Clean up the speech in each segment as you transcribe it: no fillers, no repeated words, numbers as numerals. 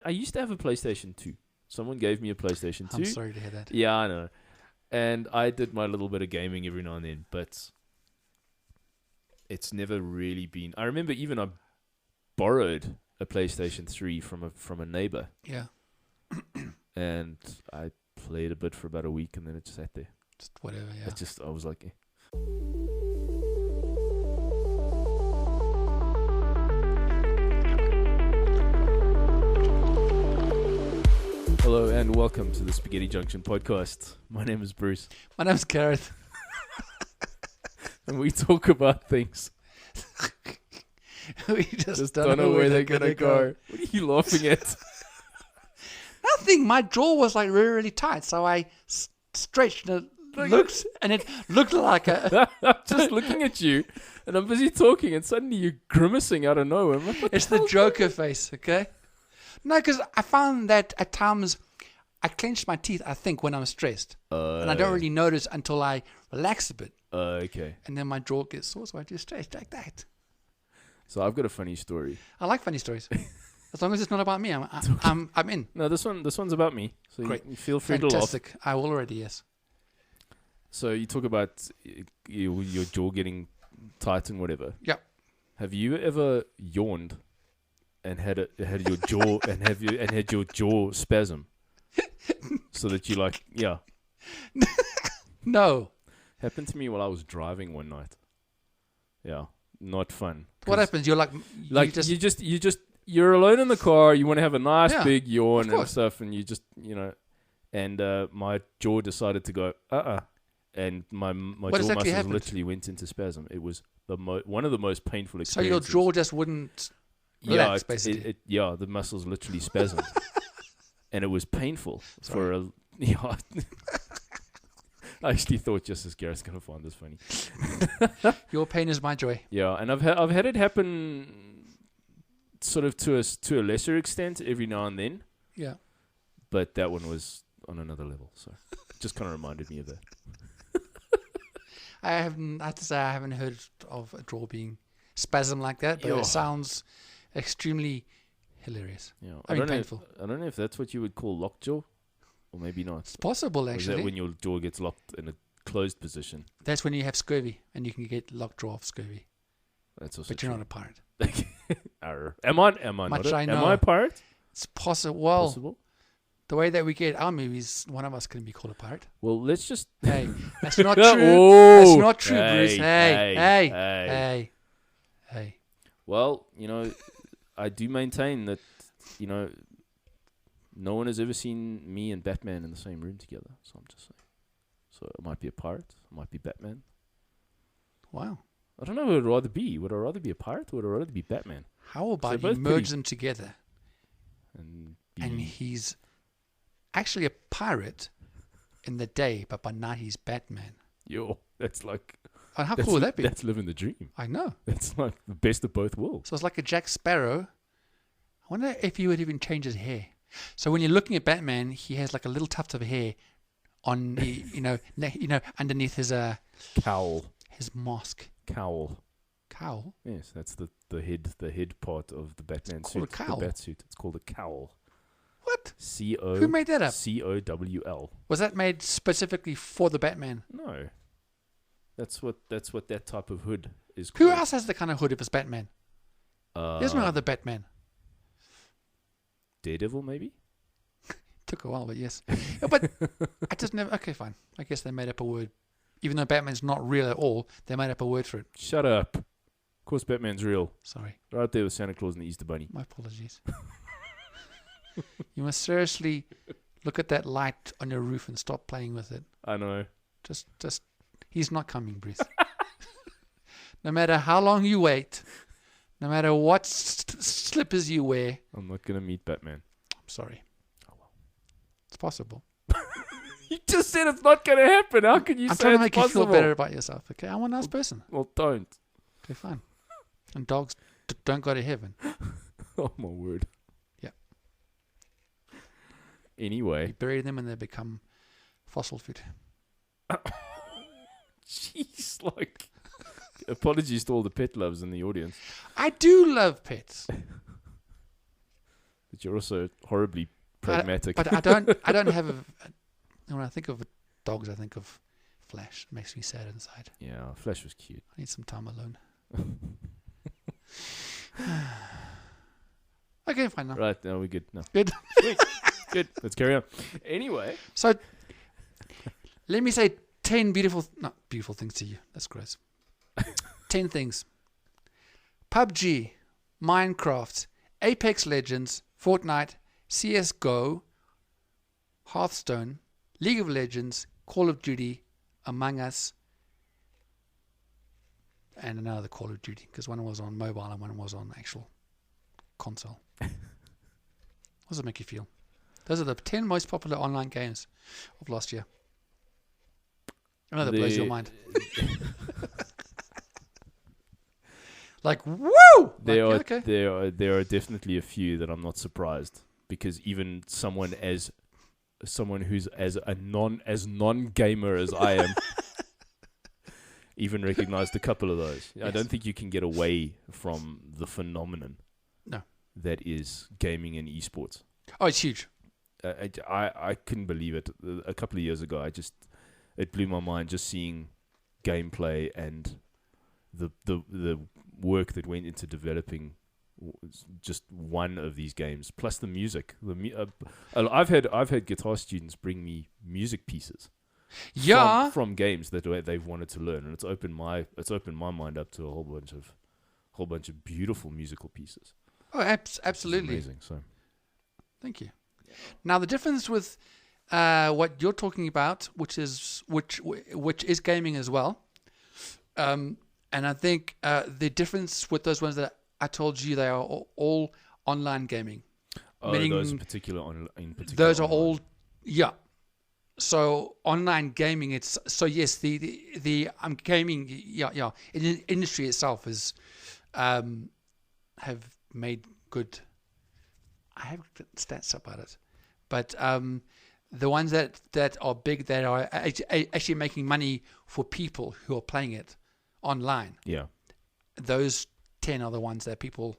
I used to have a PlayStation 2. Someone gave me a PlayStation 2. I'm sorry to hear that. Yeah, I know. And I did my little bit of gaming every now and then, but it's never really been. I remember even I borrowed a PlayStation 3 from a neighbor. Yeah. And I played a bit for about a week, and then it just sat there. Just whatever, yeah. I was like, Hello and welcome to the Spaghetti Junction podcast. My name is Bruce. My name's Gareth. And we talk about things. We just don't know where they're going to go. What are you laughing at? Nothing. My jaw was like really, really tight, so I stretched and it looked like a... I'm just looking at you, and I'm busy talking, and suddenly you're grimacing out of nowhere. I'm like, It's the Joker face, okay? No, because I found that at times I clench my teeth, I think, when I'm stressed. And I don't really notice until I relax a bit. Okay. And then my jaw gets sore, so I just stretch like that. So I've got a funny story. I like funny stories. As long as it's not about me, I'm in. No, this one's about me. So Great. You feel free to laugh. Fantastic. I will already, yes. So you talk about your jaw getting tight and whatever. Yep. Have you ever yawned and had your jaw had your jaw spasm, so that you like No. Happened to me while I was driving one night. Yeah, not fun. What happens? You're you're alone in the car. You want to have a nice big yawn of and stuff, and you just and my jaw decided to go and my jaw muscles literally went into spasm. It was one of the most painful experiences. So your jaw just wouldn't relax, basically. The muscles literally spasmed, and it was painful for a. Yeah, I actually thought just as Gareth's gonna find this funny. Your pain is my joy. Yeah, and I've had it happen, sort of to a lesser extent every now and then. Yeah, but that one was on another level, so it just kind of reminded me of that. I have to say I haven't heard of a jaw being spasm like that, but it sounds extremely hilarious. Yeah, I mean painful. I don't know if that's what you would call lockjaw, or maybe not. It's possible, actually. Is that when your jaw gets locked in a closed position? That's when you have scurvy, and you can get lockjaw of scurvy. That's also. But you're not a pirate. Am I a pirate? It's possible. The way that we get our movies, one of us can be called a pirate. Well, let's just... Hey, that's not true. That's not true, Bruce. Hey. Well, I do maintain that, no one has ever seen me and Batman in the same room together. So I'm just saying. So I might be a pirate. I might be Batman. Wow. I don't know who I'd rather be. Would I rather be a pirate or would I rather be Batman? How about you merge them together? And he's actually a pirate in the day, but by night he's Batman. Yo, that's like... And how cool would that be? That's living the dream. I know. That's like the best of both worlds. So it's like a Jack Sparrow. I wonder if he would even change his hair. So when you're looking at Batman, he has like a little tuft of hair on, underneath his cowl. His mask. Cowl. Yes, that's the head part of the Batman suit. It's called a cowl. The bat suit. It's called a cowl. What? C-O. Who made that up? C-O-W-L. Was that made specifically for the Batman? No. That's what that type of hood is called. Who else has the kind of hood if it's Batman? There's no other Batman. Daredevil, maybe? Took a while, but yes. But I just never... Okay, fine. I guess they made up a word. Even though Batman's not real at all, they made up a word for it. Shut up. Of course Batman's real. Sorry. Right there with Santa Claus and the Easter Bunny. My apologies. You must seriously look at that light on your roof and stop playing with it. I know. Just he's not coming, Bruce. No matter how long you wait, no matter what slippers you wear. I'm not going to meet Batman. I'm sorry. Oh, well. It's possible. You just said it's not going to happen. How can you say it's possible? I'm trying to make you feel better about yourself, okay? I'm a nice person. Well, don't. Okay, fine. And dogs don't go to heaven. Oh, my word. Yeah. Anyway. You bury them and they become fossil food. Jeez, like... Apologies to all the pet lovers in the audience. I do love pets. but you're also horribly pragmatic. But I don't have when I think of dogs, I think of Flash. It makes me sad inside. Yeah, Flash was cute. I need some time alone. Okay, fine now. Right, now we're good. No. Good. Sweet. Good. Let's carry on. Anyway. So, let me say 10 beautiful things to you. That's gross. 10 things. PUBG, Minecraft, Apex Legends, Fortnite, CSGO, Hearthstone, League of Legends, Call of Duty, Among Us, and another Call of Duty, because one was on mobile and one was on actual console. How does it make you feel? Those are the 10 most popular online games of last year. I know that blows your mind. Like, woo! There are definitely a few that I'm not surprised, because even someone who's as non-gamer as I am even recognized a couple of those. Yes. I don't think you can get away from the phenomenon that is gaming and esports. Oh, it's huge. I couldn't believe it. A couple of years ago, it blew my mind just seeing gameplay and the work that went into developing just one of these games, plus the music. I've had guitar students bring me music pieces. Yeah, from games that they've wanted to learn, and it's opened my mind up to a whole bunch of beautiful musical pieces. Oh, absolutely. Amazing. So, thank you. Now the difference with what you're talking about, which is gaming as well, and I think the difference with those ones that I told you, they are all online gaming. Oh, meaning those in particular. Those are all, yeah. So online gaming, it's so yes, the gaming, yeah. Industry itself is have made good. I have stats about it, but the ones that are big, that are actually making money for people who are playing it online. Yeah, those 10 are the ones that people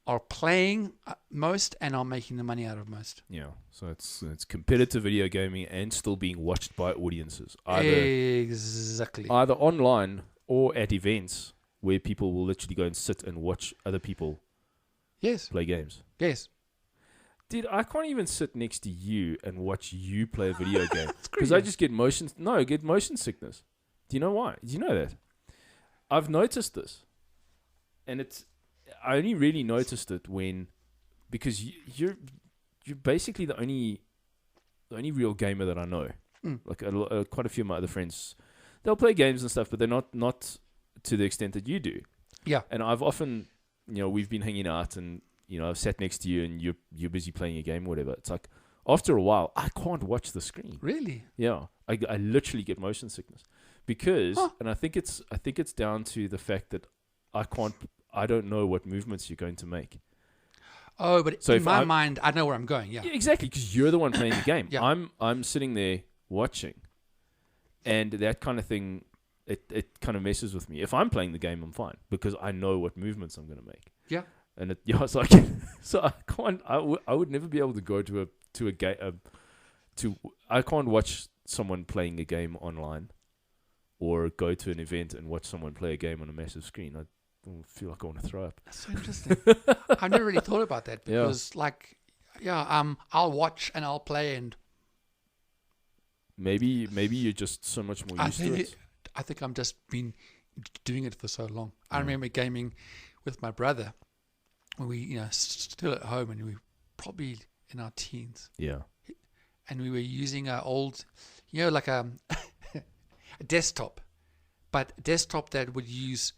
are playing most and are making the money out of most. Yeah, so it's competitive video gaming and still being watched by audiences. Exactly. Either online or at events where people will literally go and sit and watch other people play games. Yes. Dude, I can't even sit next to you and watch you play a video game because I just get motion sickness. Do you know why? Do you know that? I've noticed this, and I only really noticed it because you're basically the only real gamer that I know. Like quite a few of my other friends, they'll play games and stuff, but they're not to the extent that you do. Yeah. And I've often, we've been hanging out, and I've sat next to you, and you're busy playing a game or whatever. It's like after a while, I can't watch the screen. Really? Yeah, I literally get motion sickness because, and I think it's down to the fact that I don't know what movements you're going to make. Oh, but so in my mind, I know where I'm going. Yeah, exactly, because you're the one playing the game. Yeah. I'm sitting there watching, and that kind of thing, it kind of messes with me. If I'm playing the game, I'm fine because I know what movements I'm going to make. Yeah, and it's like so I can't. I would never be able to go to a game. I can't watch someone playing a game online, or go to an event and watch someone play a game on a massive screen. I feel like I want to throw up. That's so interesting. I've never really thought about that because, I'll watch and I'll play, and maybe you're just so much more used to it. I think I'm just been doing it for so long. I remember gaming with my brother when we, still at home, and we were probably in our teens. Yeah. And we were using our old, like a desktop, but a desktop that would use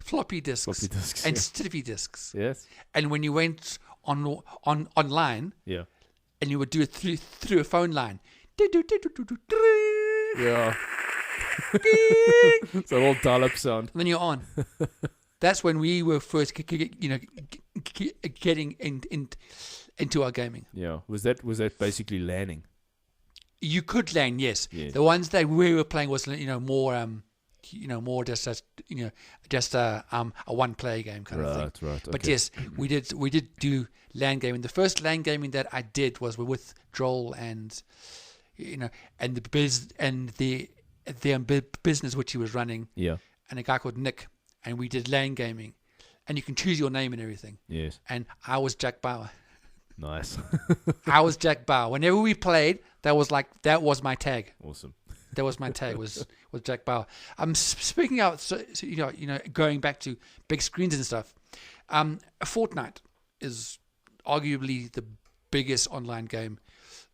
floppy disks and stiffy disks. Yes. And when you went online, and you would do it through a phone line. Yeah. It's an old dial-up sound. And then you're on. That's when we were first, getting into our gaming. Yeah. Was that basically LANing? You could LAN, yes. The ones that we were playing was, more, more just a one player game kind of thing. Right. But Okay. yes, we did do LAN gaming. The first LAN gaming that I did was with Joel and and the business which he was running, Yeah. and a guy called Nick, and we did LAN gaming, and you can choose your name and everything. Yes. And I was Jack Bauer. Nice. I was Jack Bauer. Whenever we played, that was my tag. Awesome. That was my tag. Was Jack Bauer. Speaking out. So going back to big screens and stuff. Fortnite is arguably the biggest online game.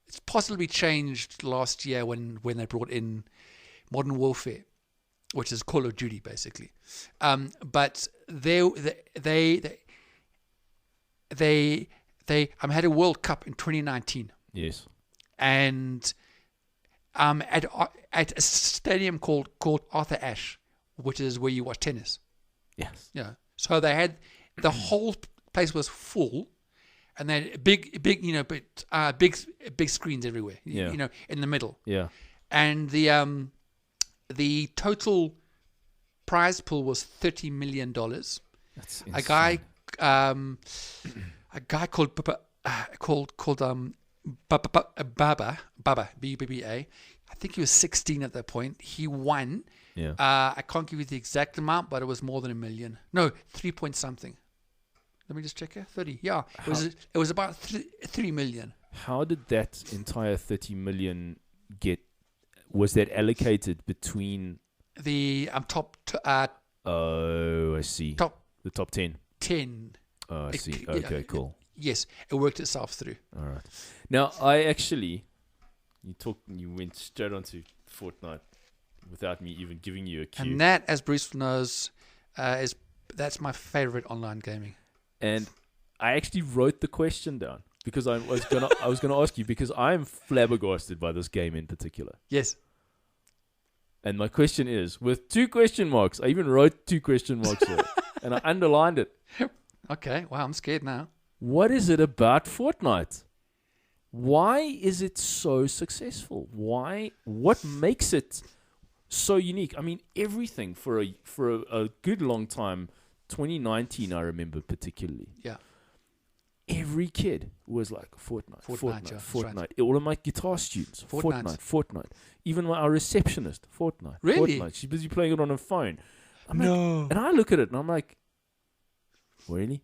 It's possibly changed last year when they brought in Modern Warfare, which is Call of Duty basically. But they had a World Cup in 2019. Yes. And at a stadium called Arthur Ashe, which is where you watch tennis. Yes. Yeah. So they had the whole place was full, and they had big screens everywhere. Yeah. In the middle. Yeah. And the total prize pool was $30 million. That's insane. A guy called Baba BBA. I think he was 16 at that point. He won. Yeah. I can't give you the exact amount, but it was more than $1 million. No, 3 point something. Let me just check here. 30. Yeah, it was about 3 million. How did that entire 30 million was that allocated between The top I see. The top 10. 10. Oh, I see. Okay, cool. Yes, it worked itself through. All right. Now, you went straight onto Fortnite without me even giving you a cue. And that, as Bruce knows, that's my favorite online gaming. And I actually wrote the question down because I was gonna ask you, because I'm flabbergasted by this game in particular. Yes. And my question is, with 2 question marks, I even wrote 2 question marks here, and I underlined it. Okay. Wow, I'm scared now. What is it about Fortnite? Why is it so successful? What makes it so unique? I mean, everything for a good long time, 2019, I remember particularly. Yeah. Every kid was like, Fortnite. Yeah, Fortnite. All of my guitar students, Fortnite. Fortnite. Even our receptionist, Fortnite. Really? Fortnite. She's busy playing it on her phone. No. And I look at it and I'm like, really?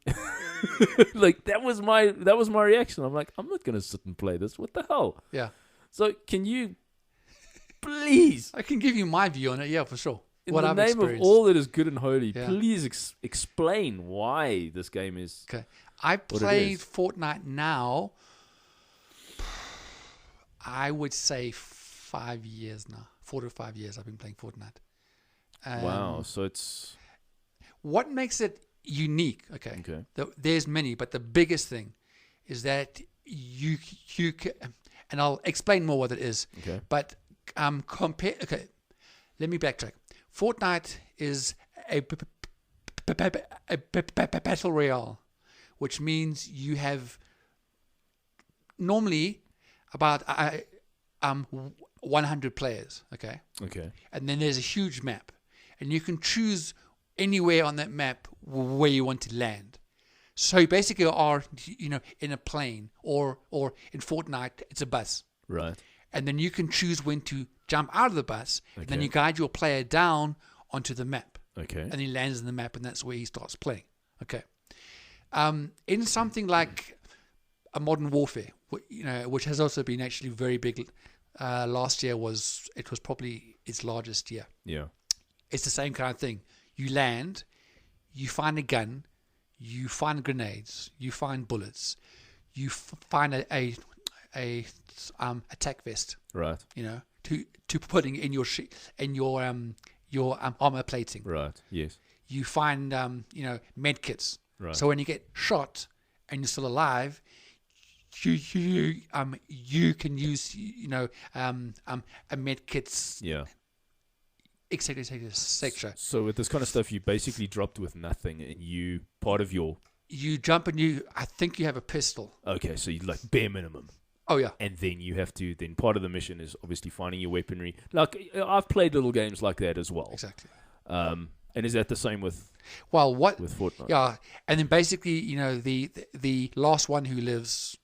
Like that was my reaction. I'm like, I'm not gonna sit and play this. What the hell? Yeah. So can you please, I can give you my view on it. Yeah, for sure. in What the I've name experienced. of all that is good and holy, Yeah. please explain why this game is. Okay. I it played is. Fortnite now, I would say 5 years now. 4 to 5 years I've been playing Fortnite. Wow. So it's What makes it unique? Okay. There's many, but the biggest thing is that you can, and I'll explain more what it is. okay. But okay, let me backtrack. Fortnite is a battle royale, which means you have normally about 100 players. Okay, Okay. and then there's a huge map, and you can choose anywhere on that map where you want to land. So you basically are, in a plane, or in Fortnite, it's a bus. Right. And then you can choose when to jump out of the bus, and then Okay. you guide your player down onto the map, Okay. and he lands in the map, and that's where he starts playing. Okay. In something like a Modern Warfare, which has also been actually very big. Last year was probably its largest year. Yeah. It's the same kind of thing. You land, you find a gun, you find grenades, you find bullets, you find a attack vest. Right. To putting in your armor plating. Right. Yes. You find med kits. Right. So when you get shot and you're still alive, you can use a med kits, Yeah. etc. So with this kind of stuff, you basically dropped with nothing, and You jump and I think you have a pistol. Okay, so you like bare minimum. Oh yeah. And then you have to. Then part of the mission is obviously finding your weaponry. Like I've played little games like that as well. Exactly. And is that the same with Fortnite? Yeah, and then basically, the last one who lives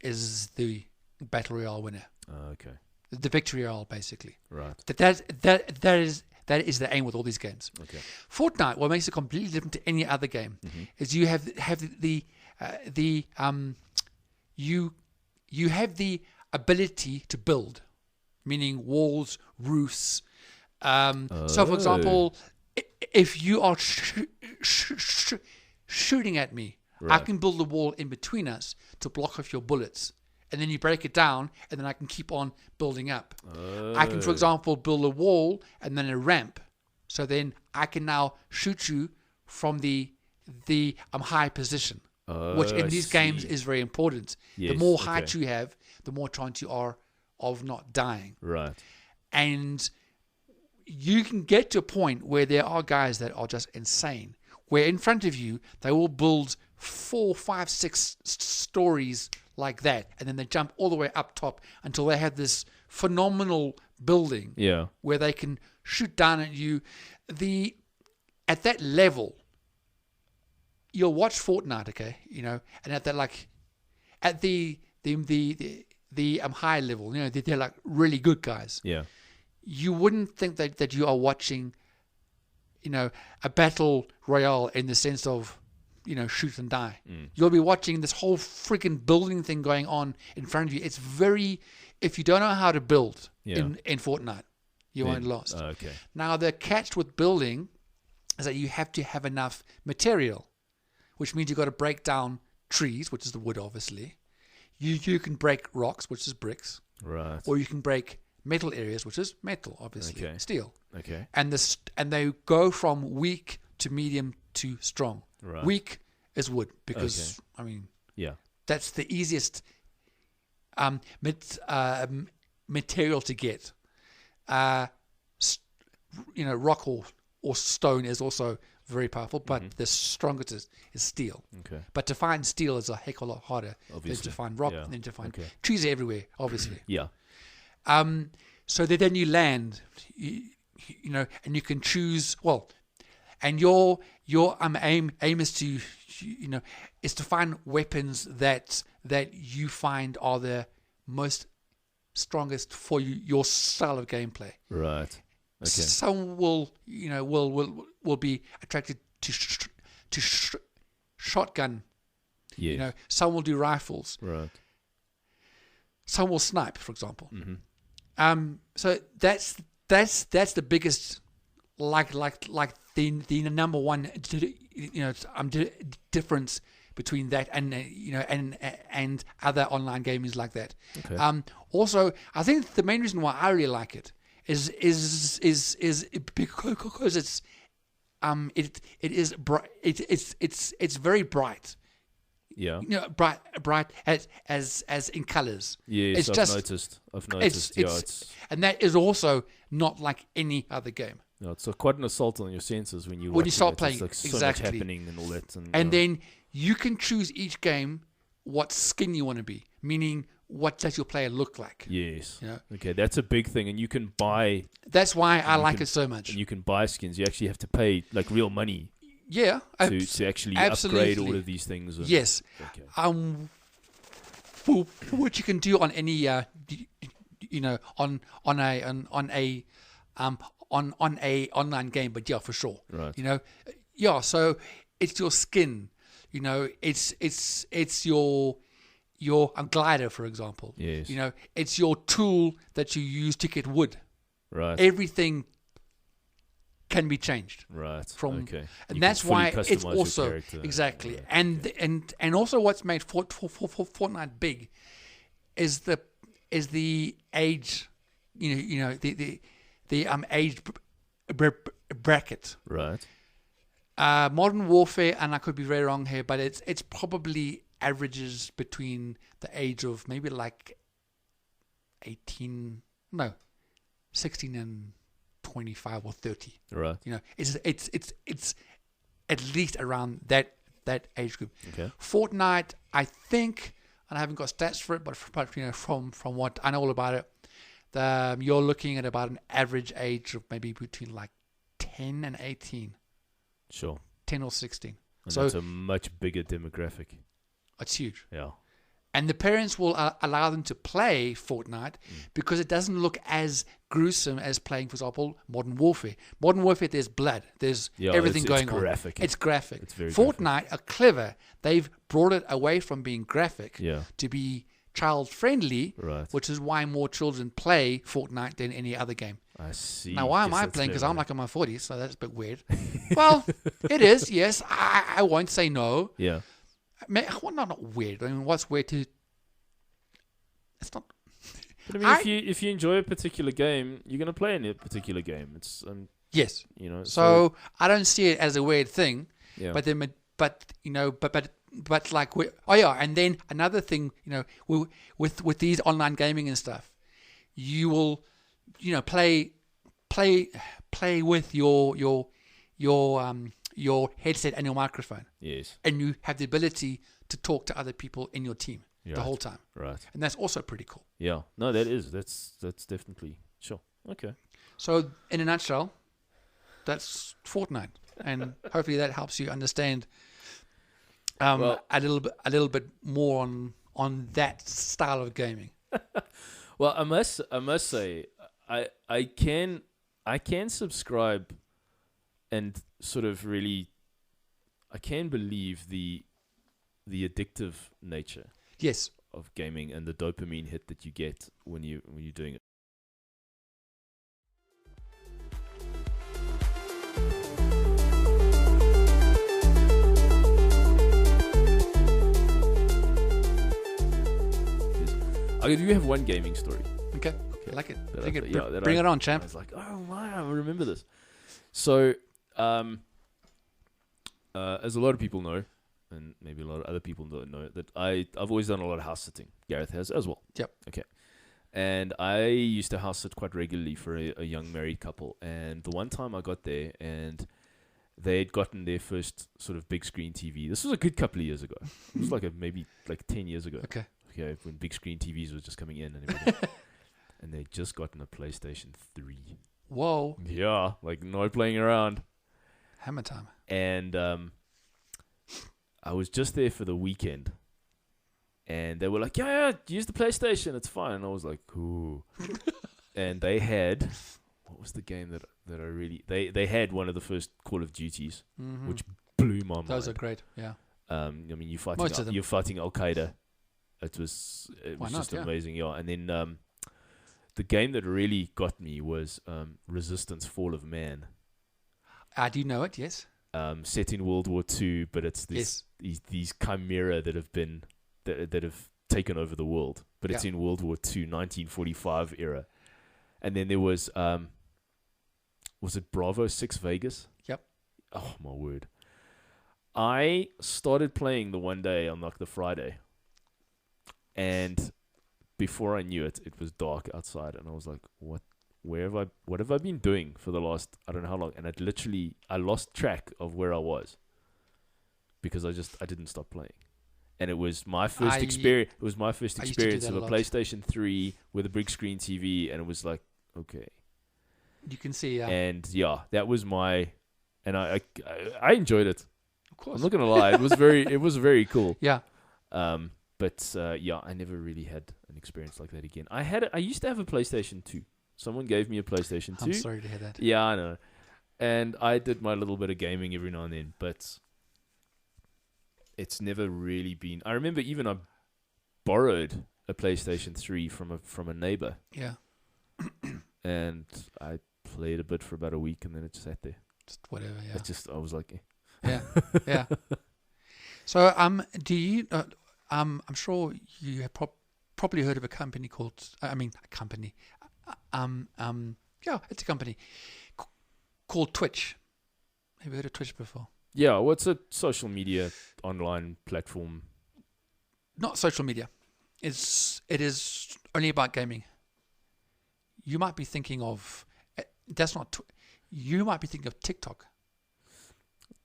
is the battle royale winner. Okay. The victory royale, basically. Right. That is the aim with all these games. Okay. Fortnite, what makes it completely different to any other game, is you have you have the ability to build, meaning walls, roofs. So, for example, if you are shooting at me, I can build a wall in between us to block off your bullets. And then you break it down, and then I can keep on building up. I can, for example, build a wall and then a ramp. So then I can now shoot you from the high position, which in these games is very important. Yes, the more height you have, the more chance you are of not dying. Right. And you can get to a point where there are guys that are just insane, where in front of you, they will build 4, 5, 6 stories like that, and then they jump all the way up top until they have this phenomenal building where they can shoot down at you. At that level, you'll watch Fortnite, okay, and at that at the high level, they're like really good guys. Yeah. You wouldn't think that you are watching, a battle royale in the sense of, shoot and die. You'll be watching this whole freaking building thing going on in front of you. It's if you don't know how to build in Fortnite, you won't last. Okay. Now, the catch with building is that you have to have enough material, which means you've got to break down trees, which is the wood, obviously. You can break rocks, which is bricks. Right. Or you can break metal areas, which is metal, obviously. Okay. Steel. Okay. And they go from weak to medium to strong. Right. Weak is wood because, that's the easiest material to get. Rock or stone is also very powerful, but the strongest is steel. Okay. But to find steel is a heck of a lot harder than to find rock and then to find trees everywhere, obviously. Yeah. So that then you land, and you can choose, and your aim is to, is to find weapons that you find are the most strongest for your style of gameplay. Right. Okay. Some will be attracted to shotgun. Yes. Some will do rifles. Right. Some will snipe, for example. Mm-hmm. So that's the biggest, the number one, difference between that and and other online gaming like that. Okay. Also, I think the main reason why I really like it is because it's very bright. Yeah. Bright as in colors. Yes, I've noticed. It's and that is also not like any other game. No, it's quite an assault on your senses when you start playing. It's like so exactly. much happening and all that. And then you can choose each game what skin you want to be, meaning what does your player look like. Yes. Okay, that's a big thing, and you can buy. That's why I like it so much. And you can buy skins. You actually have to pay like real money. Yeah. To actually upgrade all of these things. Yes. Okay. What you can do on any on a online game, but for sure. Right. So it's your skin. It's your glider, for example. Yes. It's your tool that you use to get wood. Right. Everything can be changed. Right. And that's why it's also exactly. Yeah. And also what's made Fortnite big is the age. The age bracket. Right. Modern Warfare, and I could be very wrong here, but it's probably averages between the age of maybe like 16 and 25 or 30. Right. It's at least around that age group. Okay. Fortnite, I think, and I haven't got stats for it, but from what I know all about it, you're looking at about an average age of maybe between like 10 and 18. Sure. 10 or 16. And So that's a much bigger demographic. it's huge. Yeah. And the parents will allow them to play Fortnite because it doesn't look as gruesome as playing, for example, Modern Warfare. Modern Warfare, there's blood. There's everything going on. It's graphic. It's very Fortnite graphic. are clever. They've brought it away from being graphic to be child-friendly, Right. which is why more children play Fortnite than any other game. I see. Now, why am Guess I that's playing? Because clever. I'm like in my 40s, so that's a bit weird. Well, it is, yes. I won't say no. Yeah. Well, not weird. I mean, what's weird to... It's not... But I mean, if you enjoy a particular game, you're gonna play in a particular game. It's Yes. you know. So I don't see it as a weird thing. Yeah. But then, but like, oh yeah, and then another thing, with these online gaming and stuff, you will, play with your headset and your microphone, Yes. and you have the ability to talk to other people in your team the Right. whole time, Right. and that's also pretty cool. Yeah. No, that's definitely sure. Okay. So, in a nutshell, that's Fortnite, and hopefully that helps you understand Well- a little bit more on that style of gaming. Well, I must say, I can subscribe, and sort of really, I can believe the addictive nature Yes, of gaming and the dopamine hit that you get when you're doing it. I do have one gaming story. okay, I like it. That Bring I- it, yeah, that bring I- it on, I champ. was like, oh my, I remember this. So, as a lot of people know, and maybe a lot of other people don't know, that I've always done a lot of house sitting. Gareth has as well. Yep. Okay. And I used to house sit quite regularly for a young married couple. And the one time I got there, and they'd gotten their first sort of big screen TV. This was a good couple of years ago. It was maybe 10 years ago. Okay. Okay, when big screen TVs was just coming in and everything. And they'd just gotten a PlayStation 3. Whoa, Yeah, like no playing around. hammer time. And I was just there for the weekend. And they were like, yeah, use the PlayStation, it's fine. And I was like, cool. And they had, what was the game that I really, they had one of the first Call of Duties, Mhm. which blew my mind. Those are great. Yeah. I mean, Most of them. you're fighting Al Qaeda. It was Why not, just yeah. amazing, yeah. And then the game that really got me was Resistance: Fall of Man, I do know it. Yes. set in World War II, but it's these chimera that have been that have taken over the world, but it's Yeah. in World War II, 1945 era. And then there was it Bravo 6 Vegas? Yep. Oh my word! I started playing the one day on like the Friday. And before I knew it, it was dark outside, and I was like, "What? What have I been doing for the last I don't know how long?" And I lost track of where I was because I didn't stop playing, and it was my first experience. It was my first I used to do experience that of a a lot. PlayStation 3 with a big screen TV, and it was like, okay, You can see. and yeah, that was and I enjoyed it. Of course. I'm not gonna lie, it was very cool. Yeah. But yeah, I never really had an experience like that again. I used to have a PlayStation 2. Someone gave me a PlayStation 2. I'm sorry to hear that. Yeah, I know. And I did my little bit of gaming every now and then, but it's never really been. I remember even I borrowed a PlayStation 3 from a neighbor, Yeah. and I played a bit for about a week, and then it just sat there. Just whatever. Yeah. I was like, Yeah. Yeah. So, do you? I'm sure you have probably heard of a company called. A company. Yeah, it's a company called Twitch. Have you heard of Twitch before? yeah, what's a social media online platform? Not social media. It is only about gaming. You might be thinking of. That's not. You might be thinking of TikTok.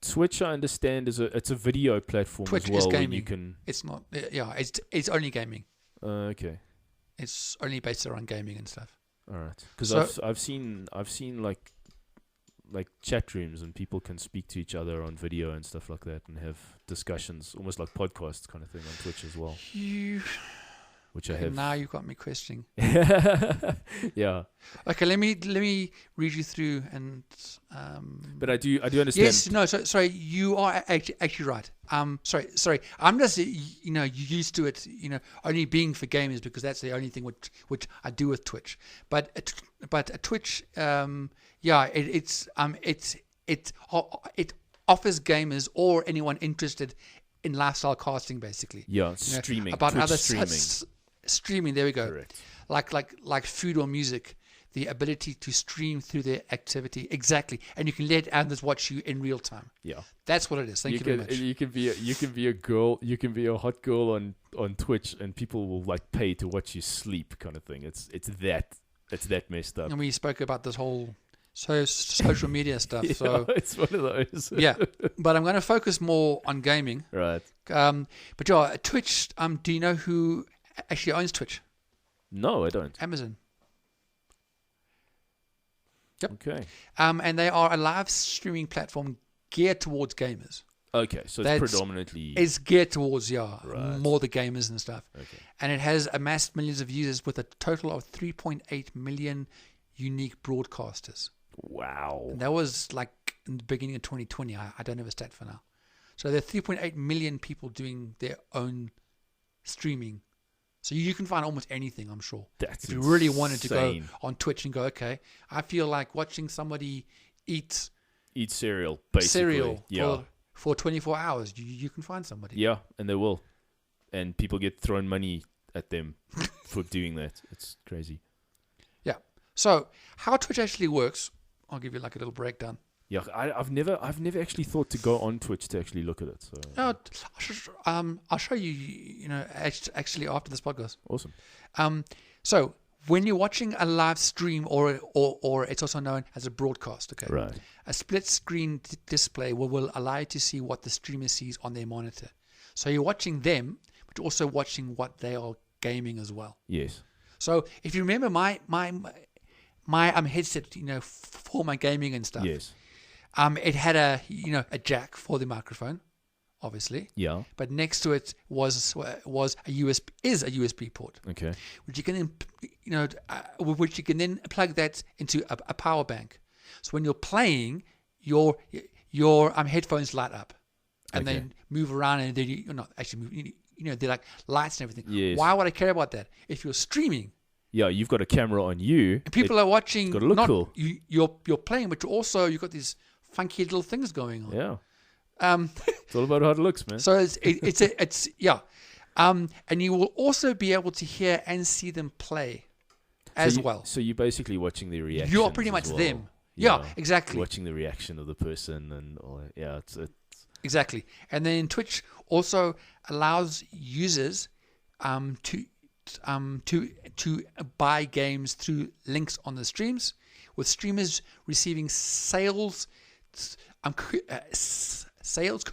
Twitch, I understand, it's a video platform Twitch as well. is Where gaming. you can. It's not. Yeah, it's only gaming. Okay. It's only based around gaming and stuff. All right. Because So- I've seen like chat rooms and people can speak to each other on video and stuff like that and have discussions, almost like podcasts kind of thing on Twitch as well. Which I have. Now you got me questioning. Yeah. Okay, let me read you through and. But I do understand. Yes, no, sorry, you are actually right. Sorry, I'm just used to it, only being for gamers because that's the only thing which I do with Twitch. But Twitch, it offers gamers or anyone interested in lifestyle casting basically. Yeah, streaming. About Twitch other streaming. Streaming. There we go. Correct. Like food or music. The ability to stream through their activity, exactly, and you can let others watch you in real time. Yeah, that's what it is. Thank you very much. You can be a girl. You can be a hot girl on Twitch, and people will like pay to watch you sleep, kind of thing. It's that messed up. And we spoke about this whole social media stuff. Yeah, so it's one of those. Yeah, but I'm going to focus more on gaming. Right. But yeah, Twitch. Do you know who actually owns Twitch? No, I don't. Amazon. Yep. Okay. And they are a live streaming platform geared towards gamers. Okay, so it's predominantly... It's geared towards, right. more the gamers and stuff. Okay. And it has amassed millions of users with a total of 3.8 million unique broadcasters. Wow. And that was like in the beginning of 2020. I don't have a stat for now. So there are 3.8 million people doing their own streaming. So you can find almost anything, I'm sure. That's if you really wanted to go insane. on Twitch and go, okay, I feel like watching somebody eat cereal, basically. for 24 hours. You can find somebody. Yeah, and they will. And people get thrown money at them for doing that. It's crazy. Yeah. So how Twitch actually works, I'll give you like a little breakdown. Yeah, I've never actually thought to go on Twitch to actually look at it. So I'll show you. Actually after this podcast. Awesome. So when you're watching a live stream, or it's also known as a broadcast, okay, right? A split screen display will allow you to see what the streamer sees on their monitor. So you're watching them, but you're also watching what they are gaming as well. Yes. So if you remember my headset, for my gaming and stuff. Yes. It had a jack for the microphone, obviously. Yeah. But next to it was a USB port. Okay. Which you can then plug that into a power bank. So when you're playing, your headphones light up, and then move around, and then you're not actually moving. They're like lights and everything. Yes. Why would I care about that? If you're streaming. Yeah, you've got a camera on you. And people are watching. It's got to look cool. You're playing, but you've got these funky little things going on. Yeah. It's all about how it looks, man. So it's and you will also be able to hear and see them play as well. So you're basically watching the reaction. You're pretty much them. Yeah, exactly. Watching the reaction of the person and all that. Yeah, it's exactly. And then Twitch also allows users to buy games through links on the streams, with streamers receiving sales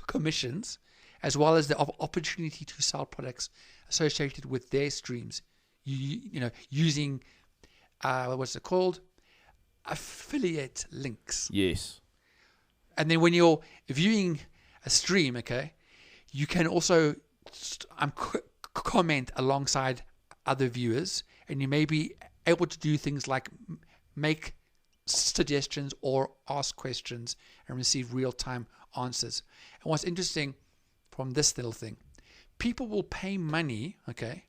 commissions, as well as the opportunity to sell products associated with their streams, using what's it called, affiliate links. Yes. And then when you're viewing a stream, okay, you can also comment alongside other viewers, and you may be able to do things like make suggestions or ask questions and receive real-time answers. And what's interesting from this little thing, people will pay money, okay,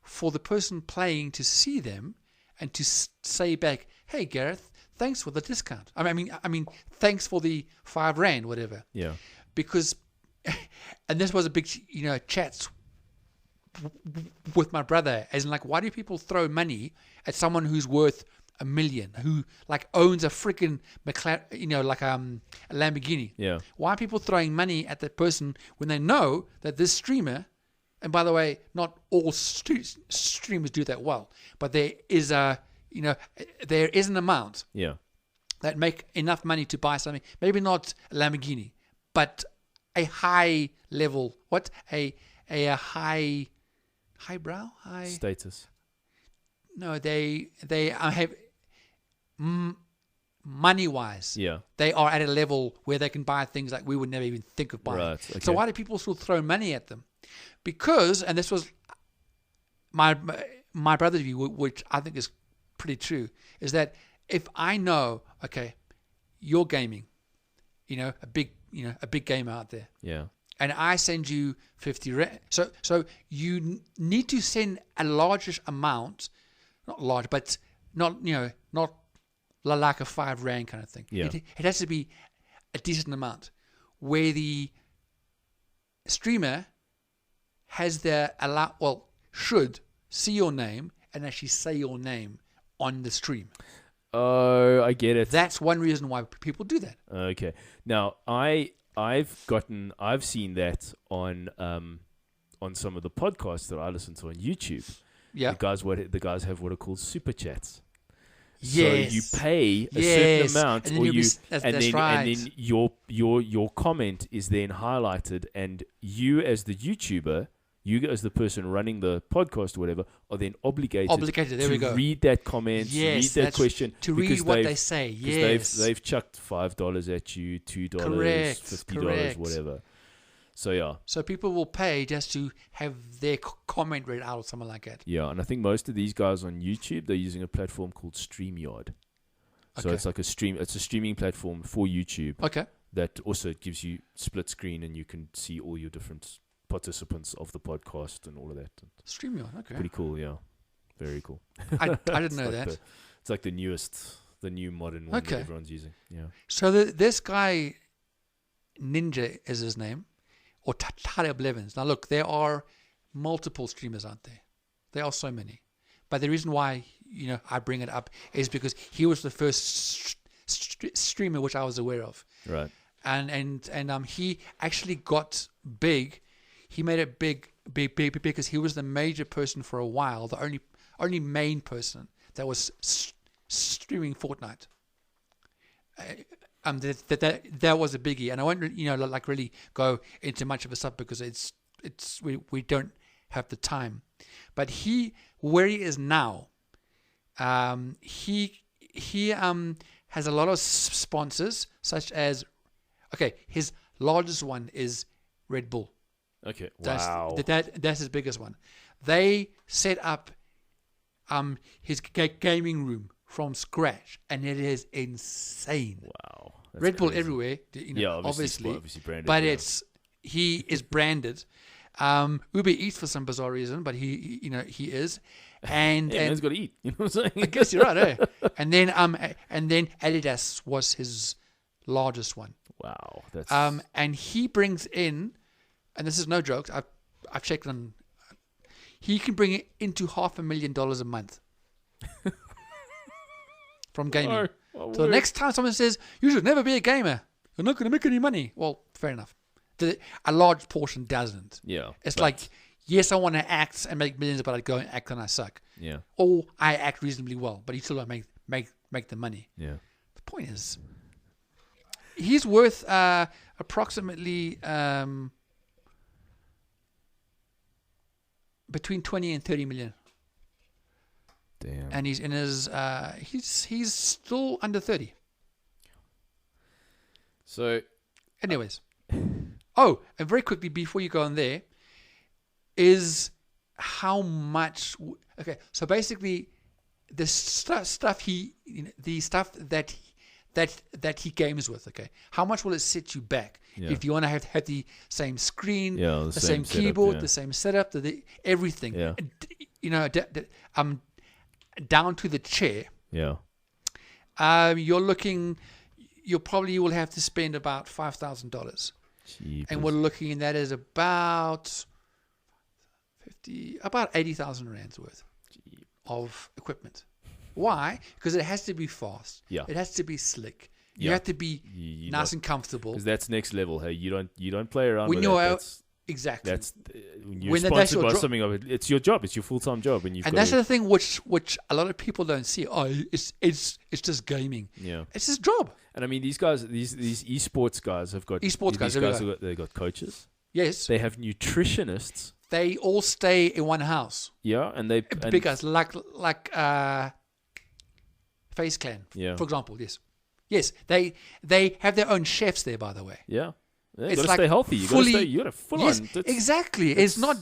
for the person playing to see them and to say back, hey Gareth, thanks for the discount. I mean thanks for the R5, whatever. Yeah. Because and this was a big chats with my brother, as in like, why do people throw money at someone who's worth $1 million, who like owns a freaking McLaren, like a Lamborghini? Yeah. Why are people throwing money at that person when they know that this streamer, and by the way, not all streamers do that well, but there is an amount Yeah. that make enough money to buy something, maybe not a Lamborghini, but a high level. What a highbrow high status. No, they have money wise. Yeah. They are at a level where they can buy things like we would never even think of buying. Right. Okay. So why do people still throw money at them? Because, and this was my brother's view, which I think is pretty true, is that if I know, okay, you're gaming, a big gamer out there, Yeah. and I send you 50 rand, so you need to send a largish amount, not large, but not like a 5 rand kind of thing. Yeah. It has to be a decent amount, where the streamer has should see your name and actually say your name on the stream. Oh, I get it. That's one reason why people do that. Okay. Now, I've seen that on some of the podcasts that I listen to on YouTube. Yeah. The guys have what are called super chats. Yes. So you pay a certain amount, and then then your comment is then highlighted, and you as the YouTuber, you as the person running the podcast or whatever, are then obligated there we to go. read that comment, read that question, to read what they say. Yes, they've chucked $5 at you, $2, Correct. $50, whatever. So yeah. So people will pay just to have their comment read out or something like that. Yeah, and I think most of these guys on YouTube, they're using a platform called StreamYard. So Okay. it's like it's a streaming platform for YouTube. Okay. That also gives you split screen, and you can see all your different participants of the podcast and all of that. StreamYard. Okay. Pretty cool, yeah. Very cool. I didn't It's know like that. it's like the new modern one that everyone's using. Yeah. So this guy, Ninja is his name, or Tata Blevins. Now look, there are multiple streamers out there. There are so many. But the reason why I bring it up is because he was the first streamer which I was aware of. Right. And he actually got big. He made it big because he was the major person for a while, the only main person that was streaming Fortnite. That was a biggie, and I won't really go into much of a stuff because we don't have the time. But where he is now, he has a lot of sponsors, such as his largest one is Red Bull. Okay. Wow. That's his biggest one. They set up his gaming room from scratch, and it is insane. Wow. That's Red Bull crazy. everywhere, obviously, branded, but yeah. he is branded. Uber Eats for some bizarre reason, but he is, and man's got to eat. You know what I'm saying? I guess you're right, eh? And then Adidas was his largest one. Wow. That's And he brings in, and this is no joke. I've checked on. He can bring it into $500,000 a month from gaming. So the next time someone says you should never be a gamer, you're not going to make any money. Well, fair enough. A large portion doesn't. Yeah. It's like, yes, I want to act and make millions, but I go and act and I suck. Yeah. Or I act reasonably well, but you still don't make the money. Yeah. The point is, he's worth approximately between 20 and 30 million. Damn. And he's in his he's still under 30. So, anyways, and very quickly before you go on there, is how much. Okay, so basically, the stuff that he games with. Okay, how much will it set you back if you want to have the same screen, the same keyboard, the same setup, everything. Yeah. Down to the chair. Yeah. You probably will have to spend about $5,000. Jeepers. And we're looking at that as about 80,000 rands worth of equipment. Why? Because it has to be fast. Yeah. It has to be slick. You have to be nice and comfortable. Because that's next level. Hey, you don't play around when with you're that. out, exactly. That's you're When that's sponsored your by job. something of it, it's your job. It's your full-time job, and you've And got that's to, the thing which a lot of people don't see. Oh, it's just gaming. yeah. It's his job. And I mean, these guys, these esports guys have got Esports guys, These there we guys go. they've got coaches. Yes, They have nutritionists. they all stay in one house. Yeah, and they Big guys like Face Clan, Yeah. for example. Yes. They have their own chefs there, by the way. Yeah, you It's got to like stay healthy. You got to fully- stay. You got to full Yes, on. That's- exactly. It's not.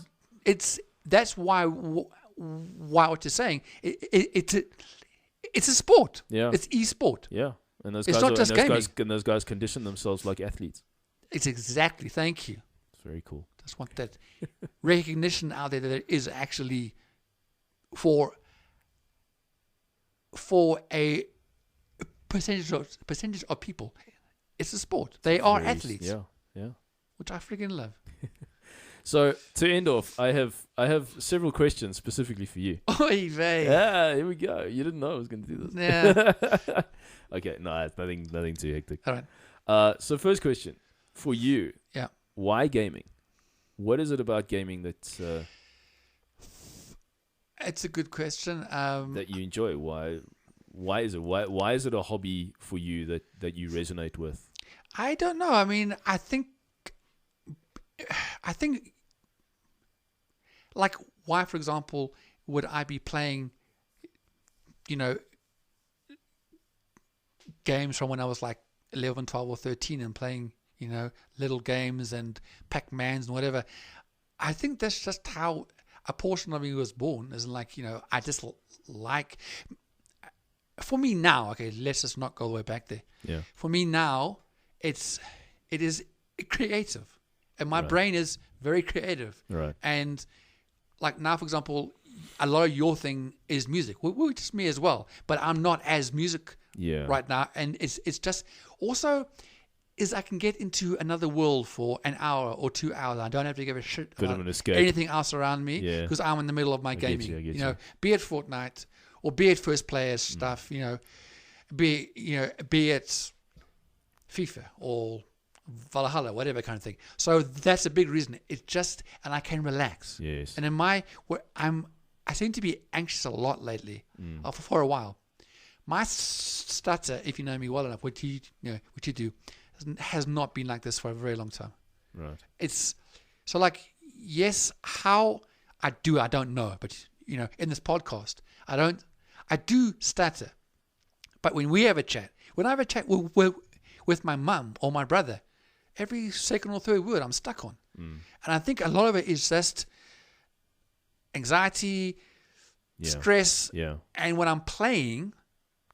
That's why what you're saying. It's a sport. Yeah. It's e-sport. Yeah, and those It's guys not are, just and those gaming. guys, and those guys condition themselves like athletes. It's exactly. Thank you. It's very cool. Just want that recognition out there that there is actually for a percentage of people. It's a sport. They are Very- athletes, Yeah. which I freaking love. So to end off, I have several questions specifically for you. Oy vey. Yeah, here we go. You didn't know I was going to do this. Yeah. Okay, no, it's nothing too hectic. All right. So first question for you. Yeah. Why gaming? What is it about gaming that It's a good question. that you enjoy? Why is it? Why is it a hobby for you that you resonate with? I don't know. I mean, I think, like, why, for example, would I be playing, games from when I was like 11, 12, or 13 and playing, little games and Pac-Mans and whatever? I think that's just how a portion of me was born. Is like, I just like. For me now, okay, let's just not go all the way back there. Yeah. For me now, it is creative, and my Right. brain is very creative. Right. And like now, for example, a lot of your thing is music, which is me as well. But I'm not as music Yeah. right now, and it's just also is I can get into another world for an hour or 2 hours. I don't have to give a shit Bit of about an escape. anything else around me Yeah. because I'm in the middle of my get gaming. you, I get You know, you. be it Fortnite or be it first player stuff. Be it FIFA or Valhalla, whatever kind of thing. So that's a big reason. It's just, and I can relax. Yes. And I seem to be anxious a lot lately, for a while. My stutter, if you know me well enough, which you do, has not been like this for a very long time. Right. It's so like, yes, how I don't know, but in this podcast, I do stutter. But when we have a chat, when I have a chat with my mum or my brother, every second or third word I'm stuck on. And I think a lot of it is just anxiety, Yeah. stress, Yeah. and when I'm playing,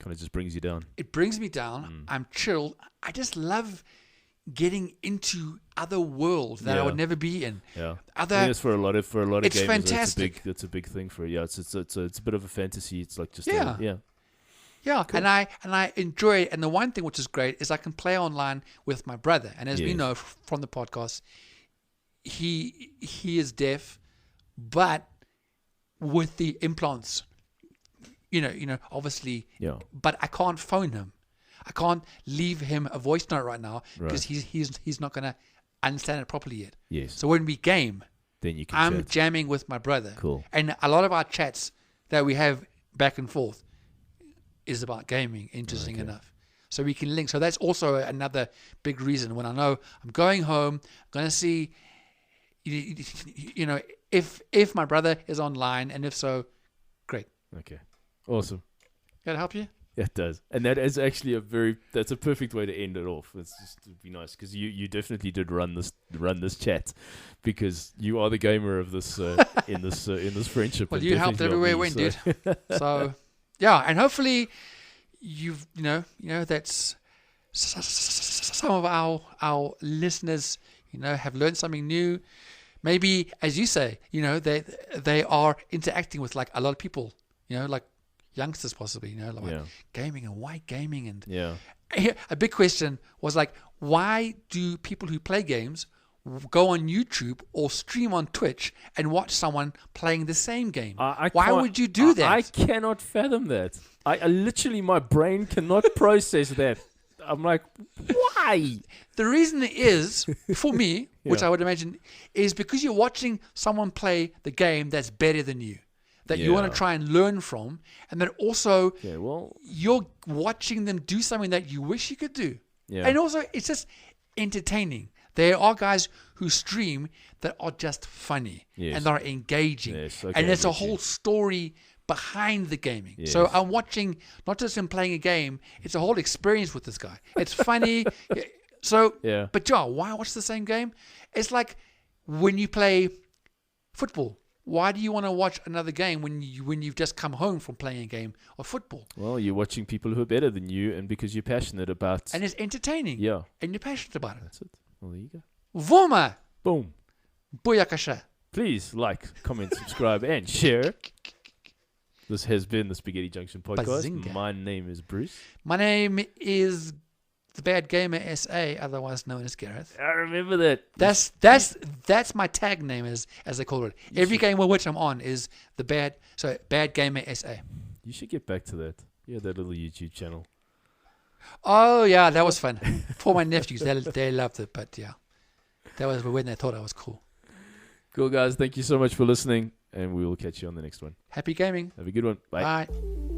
Kind of just brings you down. it brings me down. I'm chilled. I just love getting into other worlds that I Yeah. would never be in. Yeah. I Other, think it's for a lot of It's gamers. fantastic. It's a big thing for it. Yeah. It's a bit of a fantasy. It's like just Yeah. yeah, Cool. and I enjoy it. And the one thing which is great is I can play online with my brother. And as we Yes. know from the podcast, he is deaf, but with the implants, obviously. Yeah. But I can't phone him. I can't leave him a voice note right now Right. because he's not gonna understand it properly yet. Yes. So when we game, Then you can I'm chat. jamming with my brother. Cool. And a lot of our chats that we have back and forth is about gaming, interesting Okay. enough. So we can link. So that's also another big reason when I know I'm going home, I'm going to see, if my brother is online, and if so, great. Okay. Awesome. Can I help you? Yeah, it does. And that is actually that's a perfect way to end it off. It's just to be nice because you definitely did run this chat because you are the gamer of this in this friendship. Well, and you helped definitely everywhere not we me, went, so- dude. So, yeah, and hopefully you've, that's some of our listeners, have learned something new. Maybe, as you say, they are interacting with like a lot of people, like youngsters possibly, like Yeah. gaming and why gaming. And Yeah. a big question was like, why do people who play games go on YouTube or stream on Twitch and watch someone playing the same game? I Why can't- would you do that? I cannot fathom that. I literally, my brain cannot process that. I'm like, why? The reason is, for me, which Yeah. I would imagine, is because you're watching someone play the game that's better than you, that you want Yeah. to try and learn from, and then also Yeah, well, you're watching them do something that you wish you could do. yeah. And also, it's just entertaining. There are guys who stream that are just funny Yes. and are engaging. Yes, okay, and there's a I get you. whole story behind the gaming. Yes. So I'm watching not just him playing a game, it's a whole experience with this guy. It's funny. So, Yeah. but yeah, why watch the same game? It's like when you play football. Why do you want to watch another game when you've just come home from playing a game of football? Well, you're watching people who are better than you, and because you're passionate about. And it's entertaining. Yeah. And you're passionate about it. That's it. Well, there you go. Voma! Boom. Booyakasha. Please like, comment, subscribe, and share. This has been the Spaghetti Junction podcast. Bazinga. My name is Bruce. My name is the BadGamerSA, otherwise known as Gareth. I remember that. That's my tag name, as they call it. Every game with which I'm on is BadGamerSA. You should get back to that. Yeah, that little YouTube channel. Oh yeah, that was fun for my nephews. They loved it, but yeah, that was when they thought I was cool. Cool, guys. Thank you so much for listening, and we will catch you on the next one. Happy gaming. Have a good one. Bye. Bye.